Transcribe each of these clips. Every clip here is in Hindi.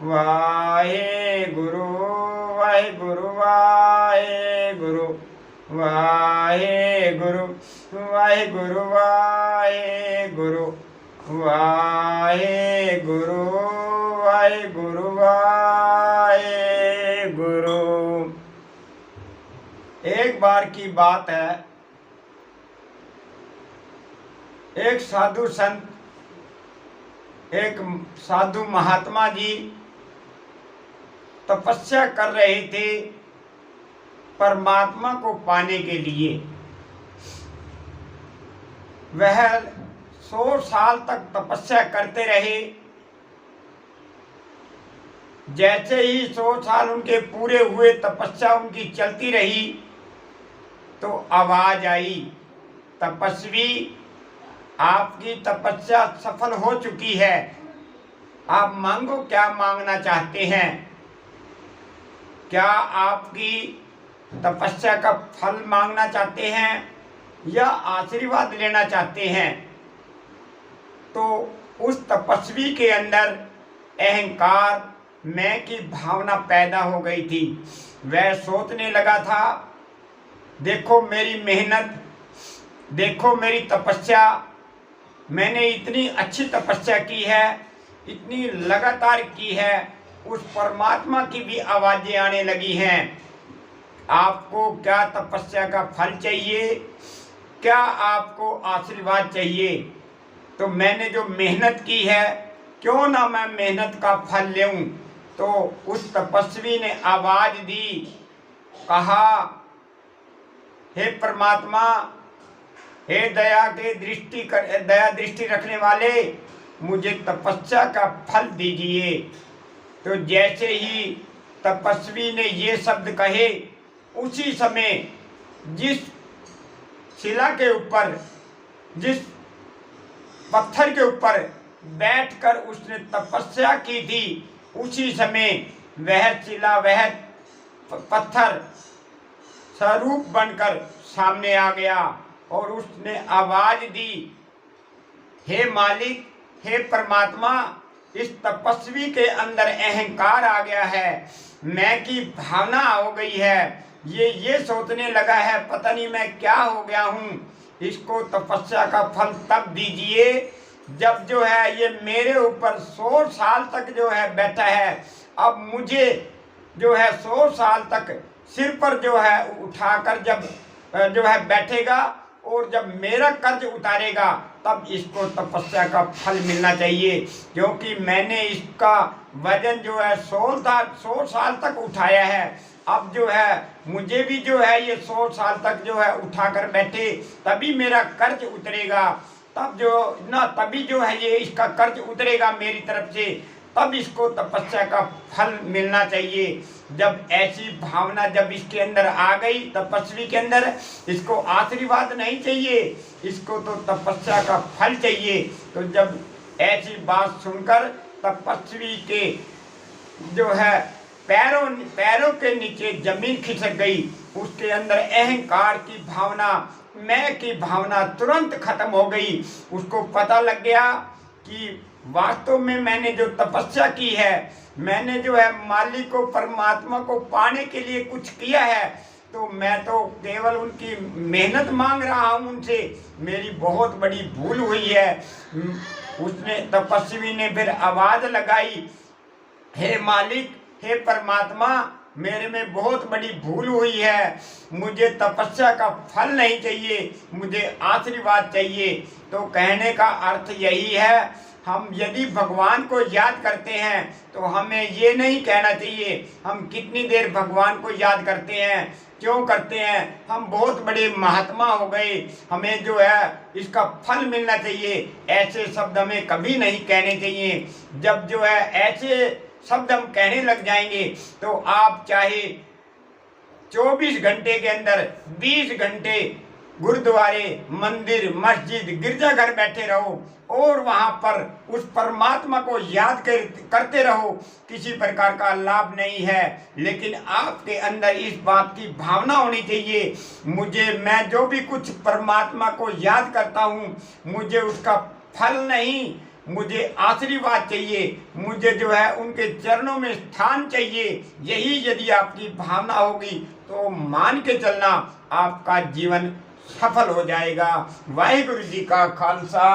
वाहेगुरु वाहेगुरु वाहेगुरु वाहेगुरु वाहेगुरु वाहेगुरु वाहेगुरु वाहेगुरु वाहेगुरु। एक बार की बात है, एक साधु संत, एक साधु महात्मा जी तपस्या कर रहे थे परमात्मा को पाने के लिए। वह 100 साल तक तपस्या करते रहे। जैसे ही 100 साल उनके पूरे हुए, तपस्या उनकी चलती रही, तो आवाज आई, तपस्वी आपकी तपस्या सफल हो चुकी है, आप मांगो क्या मांगना चाहते हैं। क्या आपकी तपस्या का फल मांगना चाहते हैं या आशीर्वाद लेना चाहते हैं। तो उस तपस्वी के अंदर अहंकार, मैं की भावना पैदा हो गई थी। वह सोचने लगा था, देखो मेरी मेहनत, देखो मेरी तपस्या, मैंने इतनी अच्छी तपस्या की है, इतनी लगातार की है, उस परमात्मा की भी आवाजें आने लगी हैं। आपको क्या तपस्या का फल चाहिए, क्या आपको आशीर्वाद चाहिए। तो मैंने जो मेहनत की है, क्यों ना मैं मेहनत का फल लेऊं। तो उस तपस्वी ने आवाज दी, कहा, हे परमात्मा, हे दया दृष्टि रखने वाले, मुझे तपस्या का फल दीजिए। तो जैसे ही तपस्वी ने ये शब्द कहे, उसी समय जिस शिला के ऊपर, जिस पत्थर के ऊपर बैठकर उसने तपस्या की थी, उसी समय वह शिला, वह पत्थर स्वरूप बनकर सामने आ गया और उसने आवाज दी, हे मालिक, हे परमात्मा, इस तपस्वी के अंदर अहंकार आ गया है, मैं की भावना हो गई है, ये सोचने लगा है पता नहीं मैं क्या हो गया हूँ। इसको तपस्या का फल तब दीजिए जब जो है ये मेरे ऊपर 100 साल तक जो है बैठा है। अब मुझे जो है 100 साल तक सिर पर जो है उठाकर जब जो है बैठेगा और जब मेरा कर्ज उतारेगा, तब इसको तपस्या का फल मिलना चाहिए। क्योंकि मैंने इसका वजन जो है 100 साल तक उठाया है। अब जो है मुझे भी जो है ये 100 साल तक जो है उठाकर बैठे, तभी मेरा कर्ज उतरेगा, तभी जो है ये इसका कर्ज उतरेगा मेरी तरफ से, तब इसको तपस्या का फल मिलना चाहिए। जब ऐसी भावना जब इसके अंदर आ गई, तपस्वी के अंदर, इसको आशीर्वाद नहीं चाहिए, इसको तो तपस्या का फल चाहिए। तो जब ऐसी बात सुनकर तपस्वी के जो है पैरों के नीचे जमीन खिसक गई। उसके अंदर अहंकार की भावना, मैं की भावना तुरंत खत्म हो गई। उसको पता लग गया कि वास्तव में मैंने जो तपस्या की है, मैंने जो है मालिक को, परमात्मा को पाने के लिए कुछ किया है, तो मैं तो केवल उनकी मेहनत मांग रहा हूँ उनसे, मेरी बहुत बड़ी भूल हुई है। उसने, तपस्वी ने फिर आवाज लगाई, हे मालिक, हे परमात्मा, मेरे में बहुत बड़ी भूल हुई है, मुझे तपस्या का फल नहीं चाहिए, मुझे आशीर्वाद चाहिए। तो कहने का अर्थ यही है, हम यदि भगवान को याद करते हैं तो हमें ये नहीं कहना चाहिए हम कितनी देर भगवान को याद करते हैं, क्यों करते हैं, हम बहुत बड़े महात्मा हो गए, हमें जो है इसका फल मिलना चाहिए। ऐसे शब्द हमें कभी नहीं कहने चाहिए। जब जो है ऐसे शब्द हम कहने लग जाएंगे तो आप चाहे 24 घंटे के अंदर 20 घंटे गुरुद्वारे, मंदिर, मस्जिद, गिरजाघर बैठे रहो और वहां पर उस परमात्मा को याद करते रहो, किसी प्रकार का लाभ नहीं है। लेकिन आपके अंदर इस बात की भावना होनी चाहिए, मैं जो भी कुछ परमात्मा को याद करता हूँ, मुझे उसका फल नहीं, मुझे आशीर्वाद चाहिए, मुझे जो है उनके चरणों में स्थान चाहिए, यही यदि आपकी भावना होगी तो मान के चलना, आपका जीवन सफल हो जाएगा। वाहिगुरु जी का खालसा,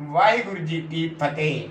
वाहिगुरु जी की फतेह।